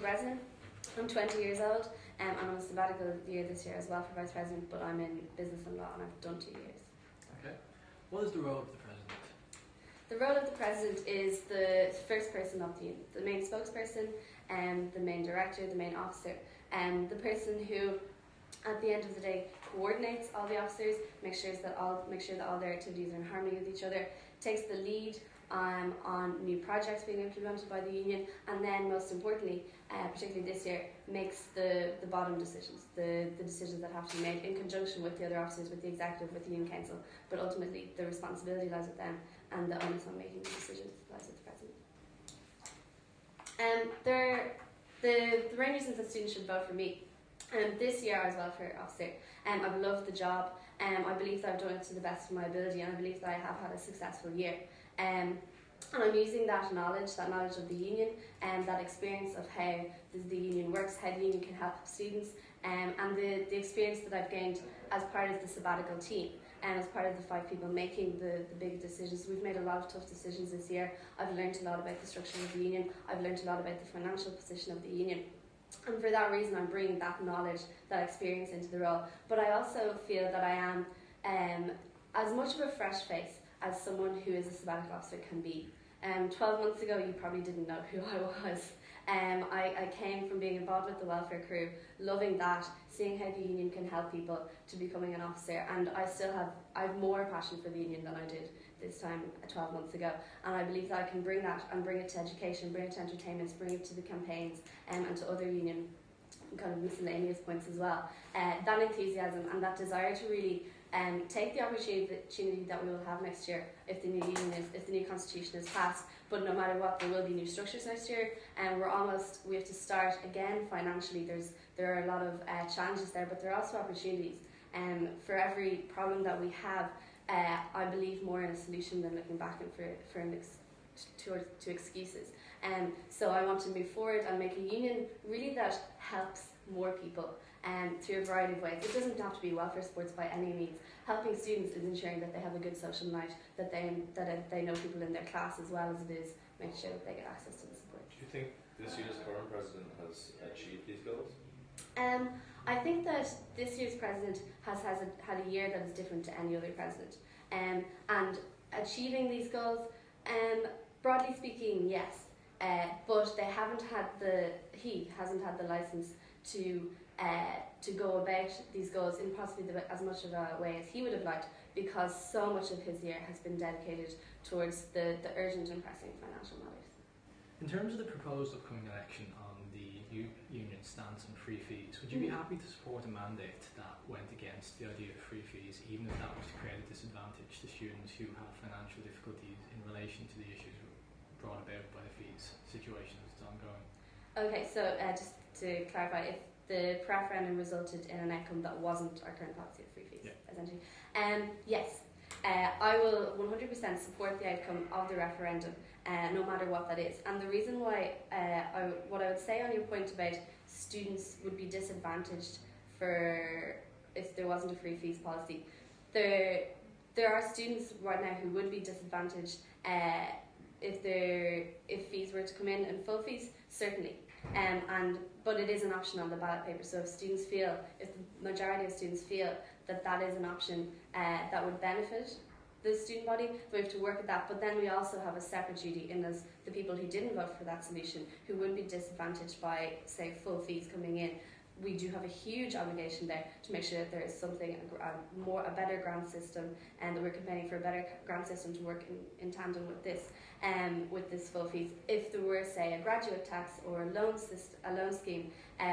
Breslin. I'm 20 years old, and I'm on a sabbatical year this year as well for Vice President, but I'm in business and law and I've done 2 years. Okay. What is the role of the President? The role of the President is the first person of the union, the main spokesperson, the main director, the main officer, and the person who, at the end of the day, coordinates all the officers, make sure that all their activities are in harmony with each other, takes the lead on new projects being implemented by the union, and then most importantly, particularly this year, makes the bottom decisions, the decisions that have to be made in conjunction with the other officers, with the executive, with the union council, but ultimately the responsibility lies with them and the onus on making the decisions lies with the President. The main reasons that students should vote for me. This year I was welfare officer. I've loved the job. I believe that I've done it to the best of my ability, and I believe that I have had a successful year. And I'm using that knowledge of the union, and that experience of how the union works, how the union can help students, and the experience that I've gained as part of the sabbatical team, and as part of the 5 people making the big decisions. We've made a lot of tough decisions this year. I've learned a lot about the structure of the union. I've learned a lot about the financial position of the union. And for that reason, I'm bringing that knowledge, that experience into the role. But I also feel that I am as much of a fresh face as someone who is a sabbatical officer can be. 12 months ago, you probably didn't know who I was. I came from being involved with the welfare crew, loving that, seeing how the union can help people, to becoming an officer, and I have more passion for the union than I did this time 12 months ago, and I believe that I can bring that and bring it to education, bring it to entertainment, bring it to the campaigns, and to other union kind of miscellaneous points as well. That enthusiasm and that desire to really take the opportunity that we will have next year if the new constitution is passed. But no matter what, there will be new structures next year, and we have to start again financially. There are a lot of challenges there, but there are also opportunities. For every problem that we have, I believe more in a solution than looking back to excuses. So I want to move forward and make a union really that helps more people through a variety of ways. It doesn't have to be welfare sports by any means. Helping students is ensuring that they have a good social life, that they know people in their class, as well as it is making sure that they get access to the support. Do you think this year's current president has achieved these goals? I think that this year's president has had a year that is different to any other president. And achieving these goals, broadly speaking, yes. But he hasn't had the license to go about these goals in possibly as much of a way as he would have liked, because so much of his year has been dedicated towards the urgent and pressing financial matters. In terms of the proposed upcoming election on the union stance on free fees, would you be happy to support a mandate that went against the idea of free fees, even if that was to create a disadvantage to students who have financial difficulties in relation to the issues brought about by the fees situation that's ongoing? Okay, so just to clarify, if the referendum resulted in an outcome that wasn't our current policy of free fees, essentially, yes, I will 100% support the outcome of the referendum, no matter what that is. And the reason why, what I would say on your point about students would be disadvantaged if there wasn't a free fees policy, there are students right now who would be disadvantaged if fees were to come in and full fees, certainly. But it is an option on the ballot paper. So if the majority of students feel that is an option that would benefit the student body, we have to work at that. But then we also have a separate duty in as the people who didn't vote for that solution, who would be disadvantaged by, say, full fees coming in. We do have a huge obligation there to make sure that there is something, a better grant system, and that we're campaigning for a better grant system to work in tandem with this full fees. If there were, say, a graduate tax or a loan scheme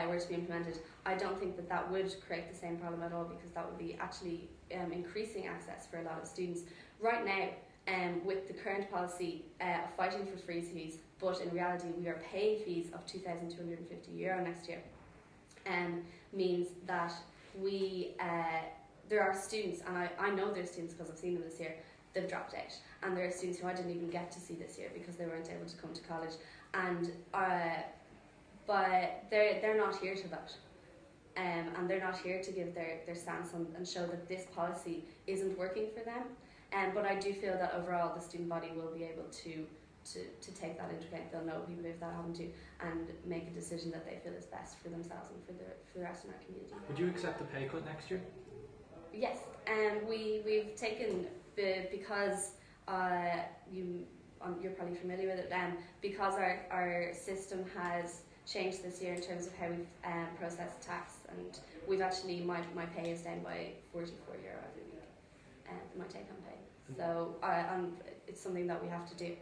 were to be implemented, I don't think that would create the same problem at all, because that would be actually increasing access for a lot of students. Right now, with the current policy of fighting for free fees, but in reality we are paying fees of €2,250 next year. Means that there are students, and I know there's students because I've seen them this year, they've dropped out, and there are students who I didn't even get to see this year because they weren't able to come to college, and but they're not here to vote, and they're not here to give their stance and show that this policy isn't working for them. But I do feel that overall the student body will be able to to take that into account. They'll know people if that happened to, and make a decision that they feel is best for themselves and for the rest of our community. Would you accept a pay cut next year? Yes, we've taken because you're probably familiar with it. Because our system has changed this year in terms of how we've processed tax, and we've actually my pay is down by €44 every week, my take-home pay. So it's something that we have to do.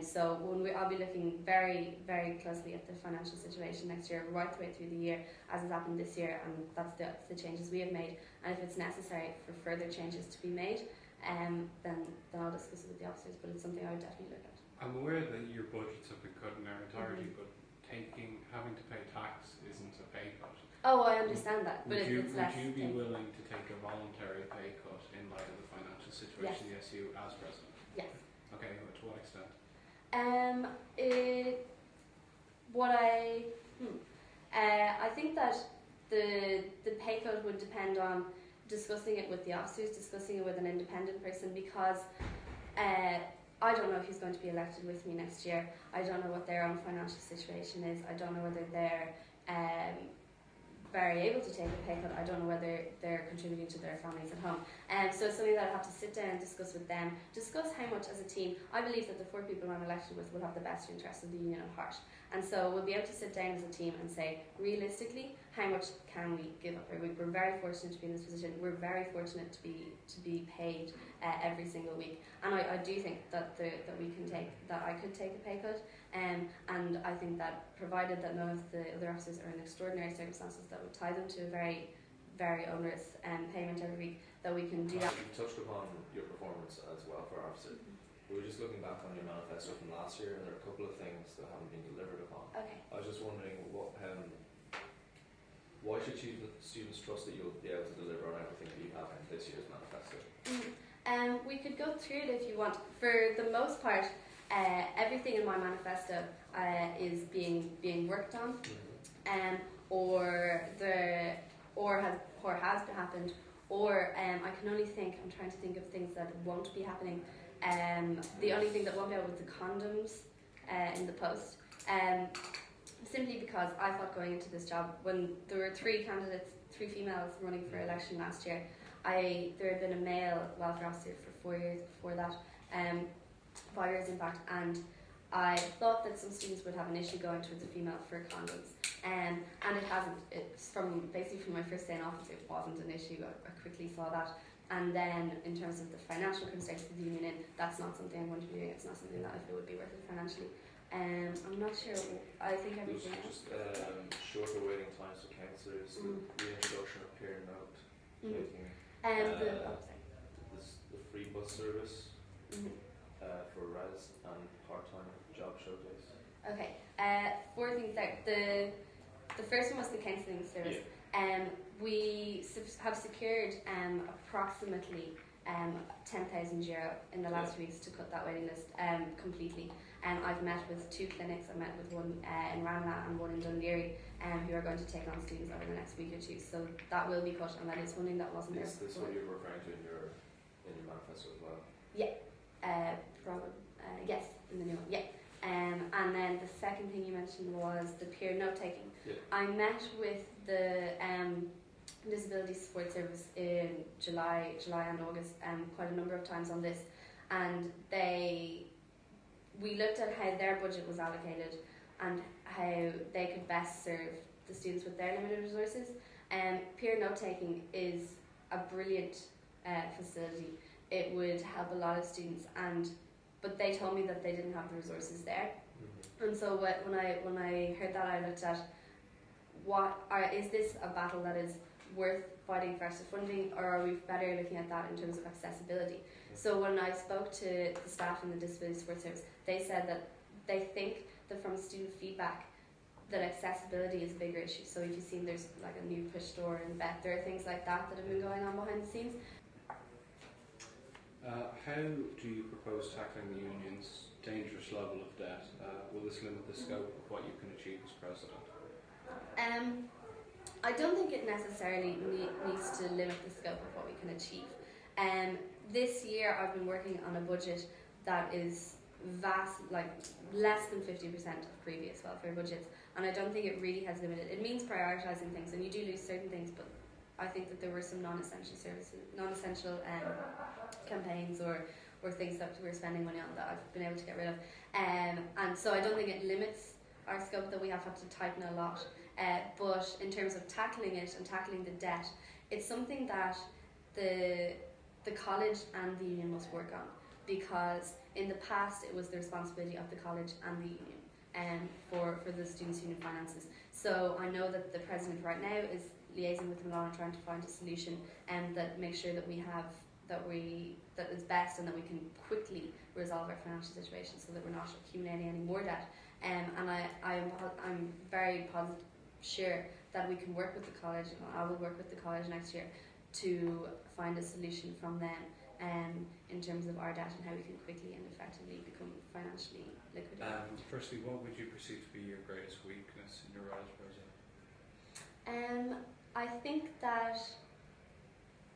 So I'll be looking very, very closely at the financial situation next year, right the way through the year, as has happened this year, and that's the changes we have made. And if it's necessary for further changes to be made, then I'll discuss it with the officers. But it's something I would definitely look at. I'm aware that your budgets have been cut in their entirety, but having to pay tax isn't a pay cut. Oh, I understand that, but Would it's less. you be willing to take a voluntary pay cut in light of the financial situation of the SU as president? Yes. Okay, to what extent? I think that the pay cut would depend on discussing it with the officers, discussing it with an independent person, because I don't know who's going to be elected with me next year. I don't know what their own financial situation is. I don't know whether they're very able to take a pay cut. I don't know whether they're contributing to their families at home. So it's something that I have to sit down and discuss with them, discuss how much as a team. I believe that the 4 people I'm elected with will have the best interests of the union at heart. And so we'll be able to sit down as a team and say, realistically, how much can we give up every week? We're very fortunate to be in this position. We're very fortunate to be paid every single week. And I do think that I could take a pay cut. And I think that provided that none of the other officers are in extraordinary circumstances that would tie them to a very, very onerous payment every week, that we can do that. You've touched upon your performance as welfare officer. We were just looking back on your manifesto from last year, and there are a couple of things that haven't been delivered upon. Okay. I was just wondering, why should students trust that you'll be able to deliver on everything that you have in this year's manifesto? We could go through it if you want. For the most part, everything in my manifesto is being worked on, or has happened, or I can only think. I'm trying to think of things that won't be happening. The only thing that won't be out was the condoms in the post. Simply because I thought going into this job, when there were 3 females running for election last year, there had been a male welfare officer for 4 years before that, 5 years in fact, and I thought that some students would have an issue going towards a female for condoms, and it hasn't. It's from my first day in office, it wasn't an issue. I quickly saw that. And then, in terms of the financial constraints of the union, that's not something I'm going to be doing. It's not something that I feel would be worth it financially. I'm not sure. I think everything else. Just shorter waiting times for counsellors, the reintroduction of peer note taking, the free bus service for res and part-time job showcase. Okay, 4 things there. The first one was the counselling service. We have secured approximately €10,000 in the last weeks to cut that waiting list completely. I've met with 2 clinics. I met with one in Ranelagh and one in Dundee, who are going to take on students over the next week or 2. So that will be cut, and that is funding that wasn't there before. Is this what you were referring to in your manifesto as well? Yeah, yes, in the new one. Yeah. And then the second thing you mentioned was the peer note taking. I met with the Disability Support Service in July and August quite a number of times on this, and we looked at how their budget was allocated and how they could best serve the students with their limited resources. Peer note taking is a brilliant facility. It would help a lot of students, but they told me that they didn't have the resources there. And so when I heard that, I looked at is this a battle that is worth fighting for extra funding, or are we better looking at that in terms of accessibility? So when I spoke to the staff in the Disability Support Service, they said that they think that from student feedback that accessibility is a bigger issue. So if you've seen there's like a new push door in Beth, there are things like that have been going on behind the scenes. How do you propose tackling the union's dangerous level of debt? Will this limit the scope of what you can achieve as president? I don't think it necessarily needs to limit the scope of what we can achieve. This year I've been working on a budget that is less than 50% of previous welfare budgets, and I don't think it really has limited. It means prioritising things, and you do lose certain things, but I think that there were some non-essential services, non-essential campaigns or things that we're spending money on that I've been able to get rid of. And so I don't think it limits our scope, that we have had to tighten a lot. But in terms of tackling it and tackling the debt, it's something that the college and the union must work on, because in the past it was the responsibility of the college and the union for the students' union finances. So I know that the president right now is liaising with Milan and trying to find a solution that makes sure that we have that is best, and that we can quickly resolve our financial situation so that we're not accumulating any more debt. And I'm very sure that we can work with the college, and I will work with the college next year to find a solution from them in terms of our debt and how we can quickly and effectively become financially liquid. Firstly, what would you perceive to be your greatest weakness in your role as president? I think that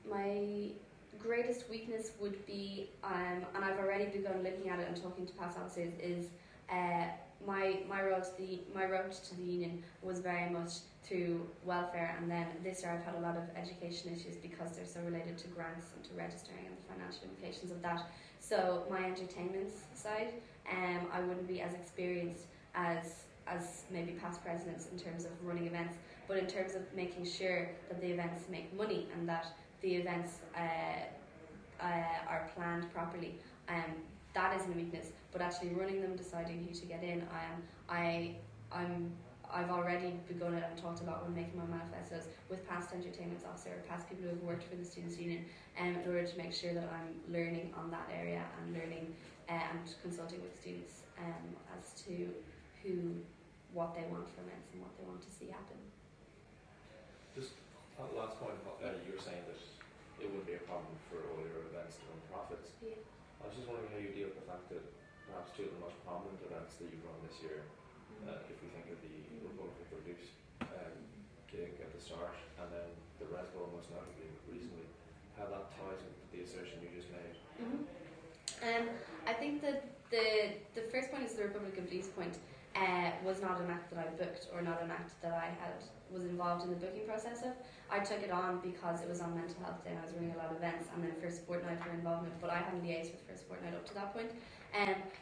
my greatest weakness would be, and I've already begun looking at it and talking to past officers, is my road to the union was very much through welfare, and then this year I've had a lot of education issues because they're so related to grants and to registering and the financial implications of that. So my entertainment side, I wouldn't be as experienced as maybe past presidents in terms of running events, but in terms of making sure that the events make money and that the events are planned properly. That isn't a weakness, but actually running them, deciding who to get in, I've already begun it and talked about when making my manifestos with past entertainment officer, past people who have worked for the Students' Union, in order to make sure that I'm learning on that area and learning and consulting with students as to what they want from it and what they want to see happen. Just on the last point, you were saying that it would be a problem for all your events to run profits. Yeah. I was just wondering how you deal with the fact that perhaps two of the most prominent events that you've run this year, if we think of the Republican Produce gig at the start, and then the Red Bull most notably recently, how that ties with the assertion you just made. I think that the first point is the Republican Police point. Was not an act that I booked, or not an act that I was involved in the booking process of. I took it on because it was on Mental Health Day and I was running a lot of events, and then First Fortnight were involved in it, but I hadn't liaised with First Fortnight up to that point.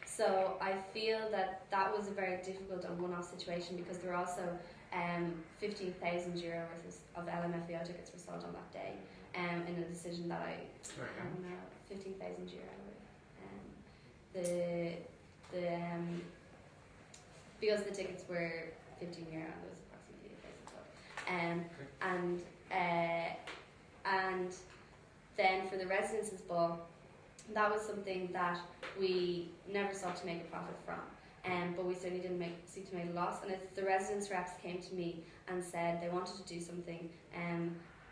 So I feel that was a very difficult and one-off situation, because there were also €15,000 worth of LMFAO tickets were sold on that day in a decision that I don't know, €15,000. Because the tickets were €15 and there was approximately 1,000 and then for the Residences Ball, that was something that we never sought to make a profit from, but we certainly didn't seek to make a loss. And the residence reps came to me and said they wanted to do something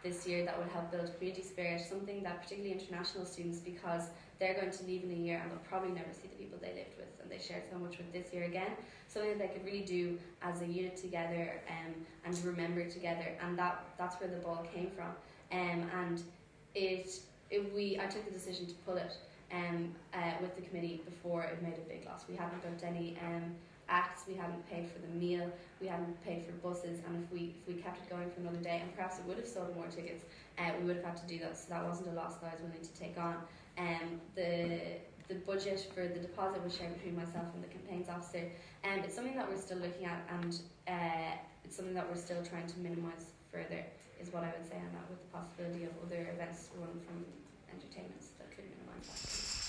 this year that would help build community spirit, something that particularly international students, because they're going to leave in a year and they'll probably never see the people they lived with and they shared so much with this year again, something that they could really do as a unit together and remember together, and that's where the ball came from. And I took the decision to pull it with the committee before it made a big loss. We hadn't booked any acts, we hadn't paid for the meal, we hadn't paid for buses, and if we kept it going for another day, and perhaps it would have sold more tickets, we would have had to do that. So that wasn't a loss that I was willing to take on. The budget for the deposit was shared between myself and the campaigns officer. It's something that we're still looking at, and it's something that we're still trying to minimise further, is what I would say on that, with the possibility of other events run from entertainments that could minimise that.